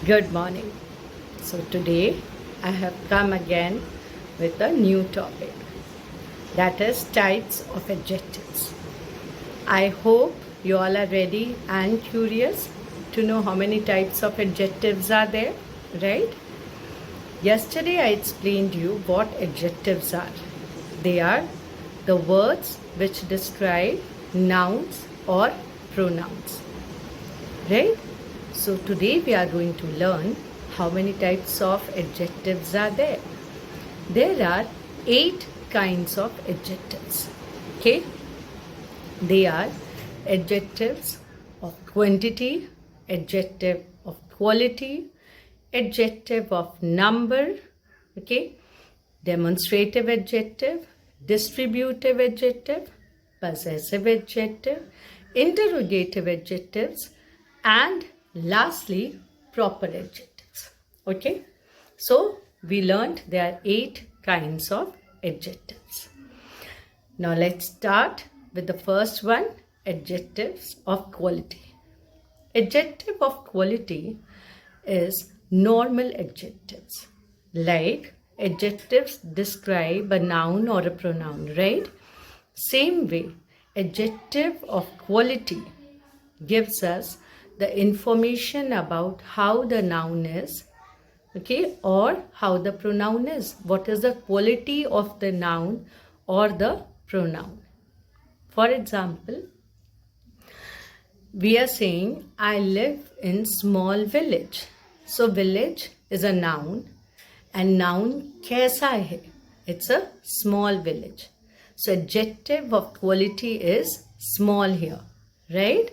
Good morning. So today I have come again with a new topic, that is types of adjectives. I hope you all are ready and curious to know how many types of adjectives are there, right? Yesterday I explained you what adjectives are. They are the words which describe nouns or pronouns, right? So today we are going to learn how many types of adjectives are there. There are 8 kinds of adjectives. Okay? They are adjectives of quantity, adjective of quality, adjective of number, okay? Demonstrative adjective, distributive adjective, possessive adjective, interrogative adjectives, and lastly, proper adjectives. Okay? So, we learned there are 8 kinds of adjectives. Now, let's start with the first one, adjectives of quality. Adjective of quality is normal adjectives, like adjectives describe a noun or a pronoun, right? Same way, adjective of quality gives us the information about how the noun is, okay, or how the pronoun is. What is the quality of the noun or the pronoun? For example, we are saying I live in small village. So village is a noun and noun kaisa hai? It's a small village. So adjective of quality is small here, right?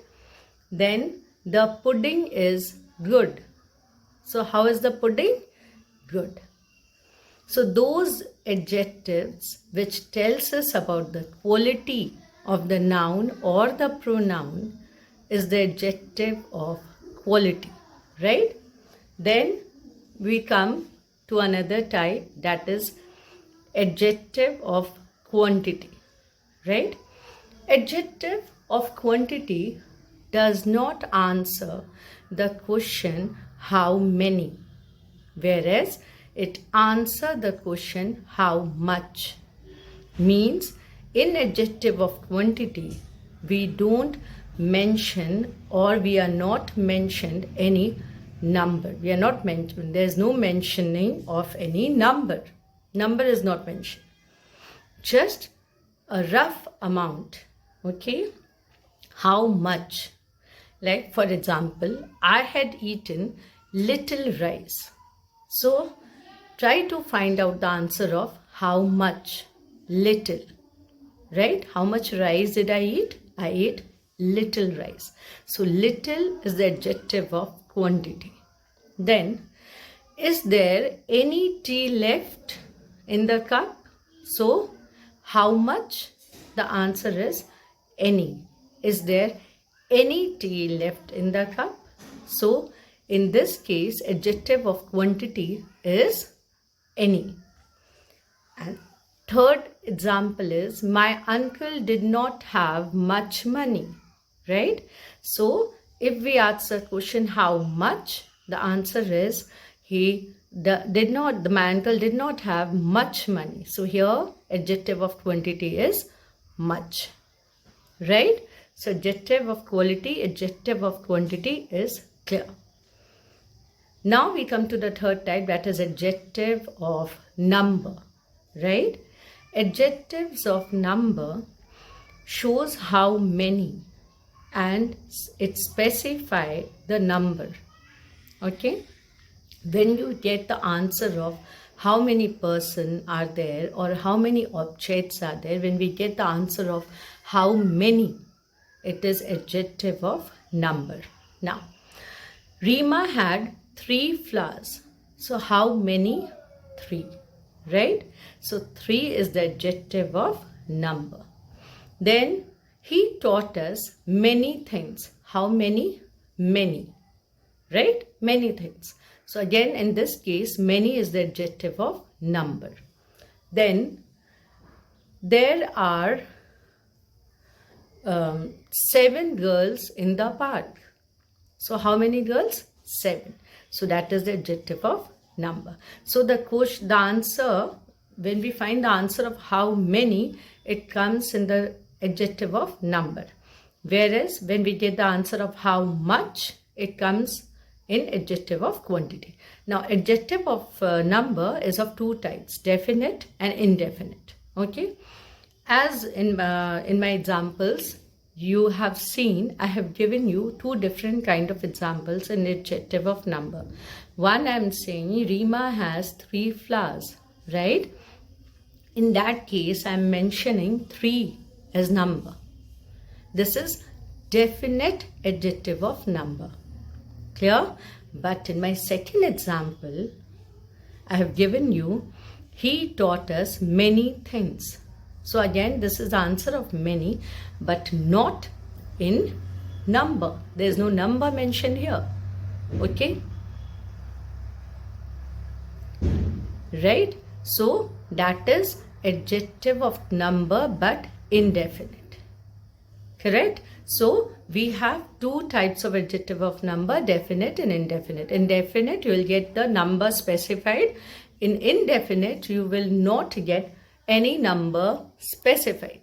Then the pudding is good. So how is the pudding? Good. So those adjectives which tells us about the quality of the noun or the pronoun is the adjective of quality, right? Then we come to another type, that is adjective of quantity, right? Adjective of quantity does not answer the question how many, whereas it answers the question how much. Means in adjective of quantity we don't mention, or we are not mentioned any number. We are not mentioned. There is no mentioning of any number. Number is not mentioned. Just a rough amount. Okay? How much? Like for example, I had eaten little rice. So try to find out the answer of how much. Little. Right? How much rice did I eat? I ate little rice. So little is the adjective of quantity. Then, is there any tea left in the cup? So, how much? The answer is any. Is there any tea left in the cup? So, in this case, adjective of quantity is any. And third example is, my uncle did not have much money, right? So if we ask the question how much, the answer is my uncle did not have much money. So here adjective of quantity is much, right? So adjective of quality, adjective of quantity is clear. Now we come to the third type, that is adjective of number, right? Adjectives of number shows how many and it specify the number. Okay? When you get the answer of how many person are there or how many objects are there, when we get the answer of how many, it is adjective of number. Now, Rima had 3 flowers. So how many? 3. Right? So 3 is the adjective of number. Then he taught us many things. How many? Many. Right? Many things. So again in this case, many is the adjective of number. Then there are 7 girls in the park. So how many girls? 7. So that is the adjective of number. So the answer, when we find the answer of how many, it comes in the adjective of number. Whereas when we get the answer of how much, it comes in adjective of quantity. Now adjective of number is of two types, definite and indefinite. Okay, as in my examples you have seen, I have given you two different kind of examples in adjective of number. One, I am saying Rima has 3 flowers, right? In that case, I am mentioning 3 as number. This is definite adjective of number. Clear? But in my second example, I have given you, he taught us many things. So again, this is the answer of many, but not in number. There is no number mentioned here. Okay? Right? So that is adjective of number but indefinite. Correct? So we have two types of adjective of number, definite and indefinite. Indefinite, you will get the number specified. In indefinite, you will not get any number specified.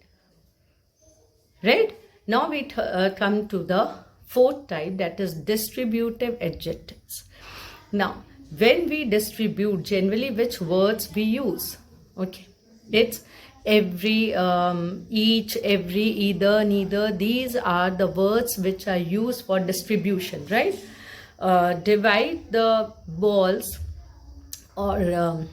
Right? Now we come to the fourth type, that is distributive adjectives. Now, when we distribute, generally which words we use? Okay, it's every, each, every, either, neither. These are the words which are used for distribution, right? Divide the balls, or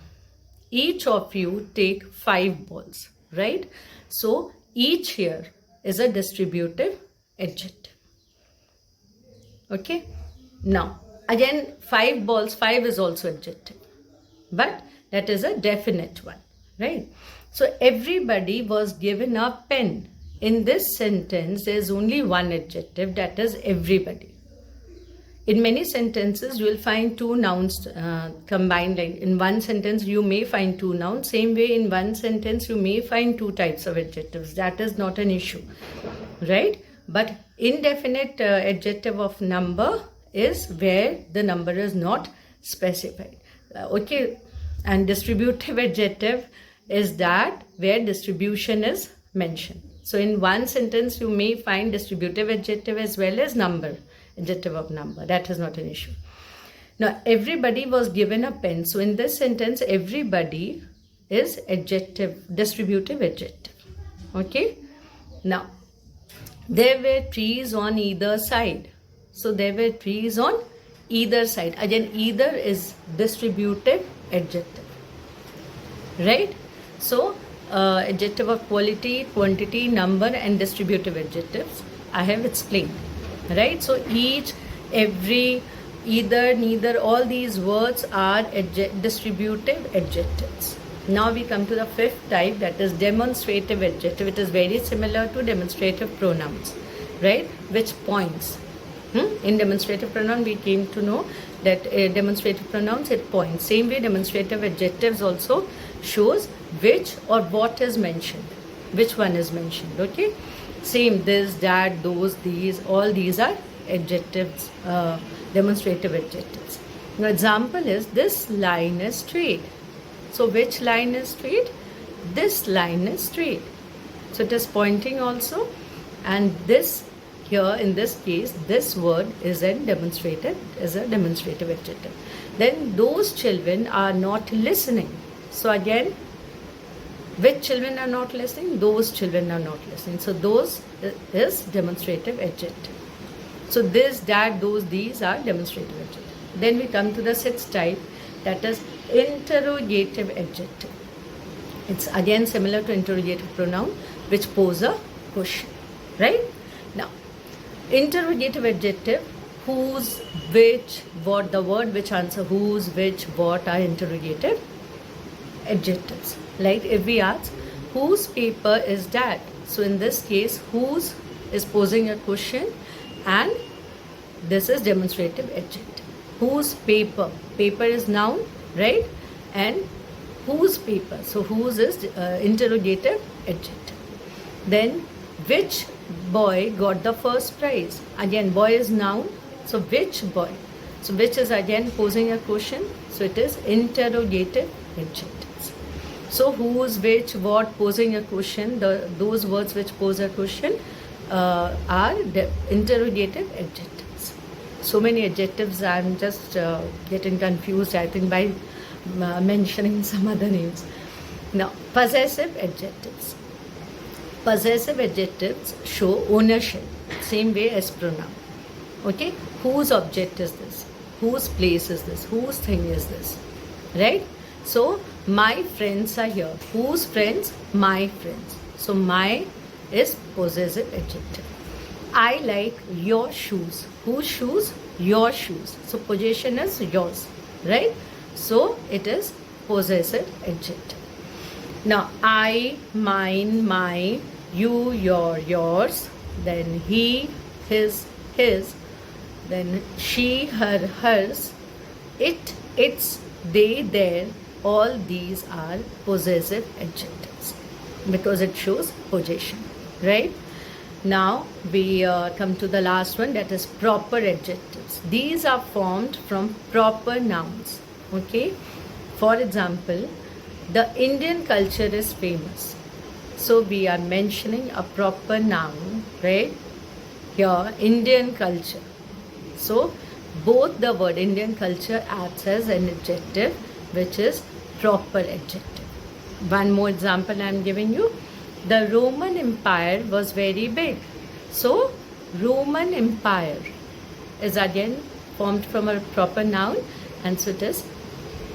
each of you take 5 balls, right? So each here is a distributive adjective. Okay, now again 5 balls, 5 is also adjective, but that is a definite one, right? So everybody was given a pen. In this sentence there is only one adjective, that is everybody. In many sentences, you will find two nouns combined. Like in one sentence, you may find two nouns. Same way, in one sentence, you may find two types of adjectives. That is not an issue, right? But indefinite adjective of number is where the number is not specified. Okay, and distributive adjective is that where distribution is mentioned. So in one sentence, you may find distributive adjective as well as number. Adjective of number, that is not an issue. Now everybody was given a pen. So in this sentence, everybody is adjective, distributive adjective. Okay, now there were trees on either side. So there were trees on either side. Again, either is distributive adjective, right? So adjective of quality, quantity, number and distributive adjectives I have explained. Right? So each, every, either, neither, all these words are distributive adjectives. Now we come to the fifth type, that is demonstrative adjective. It is very similar to demonstrative pronouns, right? Which points. In demonstrative pronoun, we came to know that demonstrative pronouns, it points. Same way, demonstrative adjectives also shows which or what is mentioned. Which one is mentioned, okay? Same, this, that, those, these, all these are adjectives, demonstrative adjectives. Now, example is, this line is straight. So, which line is straight? This line is straight. So, it is pointing also. And this here, in this case, this word is a demonstrative adjective. Then, those children are not listening. So, again, which children are not listening? Those children are not listening. So those is demonstrative adjective. So this, that, those, these are demonstrative adjective. Then we come to the sixth type, that is interrogative adjective. It's again similar to interrogative pronoun, which pose a question, right? Now, interrogative adjective, whose, which, what, the word which answer whose, which, what are interrogative adjectives. Like if we ask, whose paper is that? So in this case, whose is posing a question and this is demonstrative adjective. Whose paper? Paper is noun, right? And whose paper? So whose is interrogative adjective. Then which boy got the first prize? Again, boy is noun. So which boy? So which is again posing a question. So it is interrogative adjectives. So whose, which, what, posing a question, those words which pose a question are interrogative adjectives. So many adjectives, I'm just getting confused, I think, by mentioning some other names. Now, possessive adjectives. Possessive adjectives show ownership, same way as pronoun. Okay? Whose object is this? Whose place is this? Whose thing is this? Right? So, my friends are here. Whose friends? My friends. So, my is possessive adjective. I like your shoes. Whose shoes? Your shoes. So, possession is yours. Right? So, it is possessive adjective. Now, I, mine, my, you, your, yours, then he, his, then she, her, hers, it, its, they, their, all these are possessive adjectives because it shows possession, right? Now we come to the last one, that is proper adjectives. These are formed from proper nouns, okay? For example, the Indian culture is famous. So we are mentioning a proper noun, right? Here, Indian culture. So both the word Indian culture acts as an adjective, which is proper adjective. One more example I am giving you. The Roman Empire was very big. So Roman Empire is again formed from a proper noun, and so it is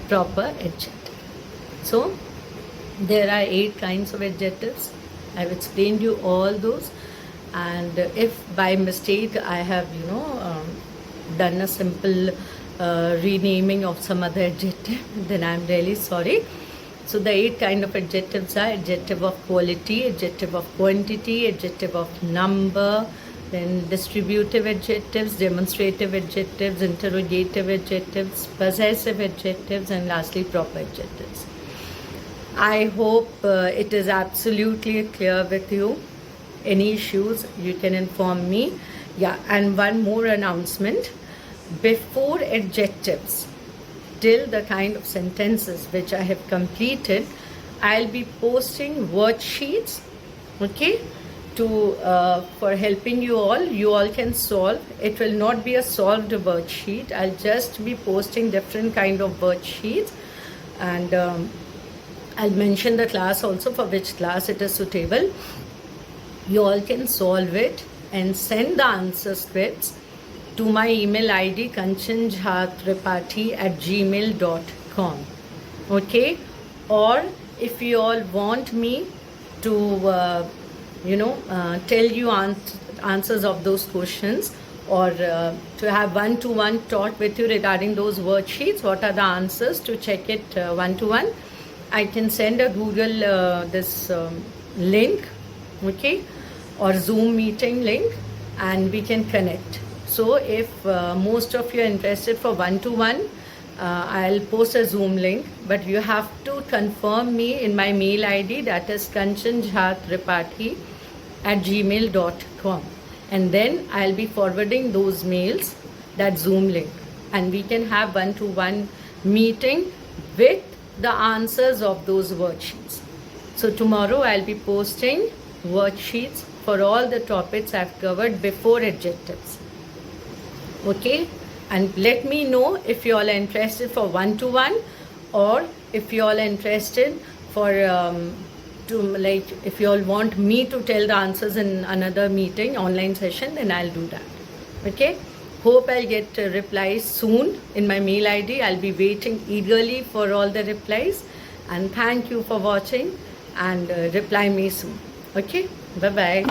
proper adjective. So there are 8 kinds of adjectives. I've explained you all those, and if by mistake I have done a simple renaming of some other adjective, then I'm really sorry. So the 8 kind of adjectives are adjective of quality, adjective of quantity, adjective of number, then distributive adjectives, demonstrative adjectives, interrogative adjectives, possessive adjectives, and lastly proper adjectives. I hope it is absolutely clear with you. Any issues, you can inform me. Yeah, and one more announcement. Before adjectives, till the kind of sentences which I have completed, I'll be posting worksheets, okay, to for helping you all. You all can solve. It will not be a solved worksheet. I'll just be posting different kind of worksheets, and I'll mention the class also, for which class it is suitable. You all can solve it and send the answer scripts to my email ID kanchanjhatripathi@gmail.com. Okay? Or if you all want me to tell you answers of those questions, or to have one-to-one talk with you regarding those worksheets, what are the answers, to check it one-to-one, I can send a Google link, okay, or Zoom meeting link, and we can connect. So if most of you are interested for one-to-one, I'll post a Zoom link, but you have to confirm me in my mail ID, that is kanchanjhatripathi@gmail.com, and then I'll be forwarding those mails, that Zoom link, and we can have one-to-one meeting with the answers of those worksheets. So tomorrow I'll be posting worksheets for all the topics I've covered before adjectives. Okay? And let me know if you all are interested for one-to-one, or if you all are interested for if you all want me to tell the answers in another meeting, online session, then I'll do that. Okay? Hope I'll get replies soon in my mail ID. I'll be waiting eagerly for all the replies. And thank you for watching, and reply me soon. Okay? Bye-bye.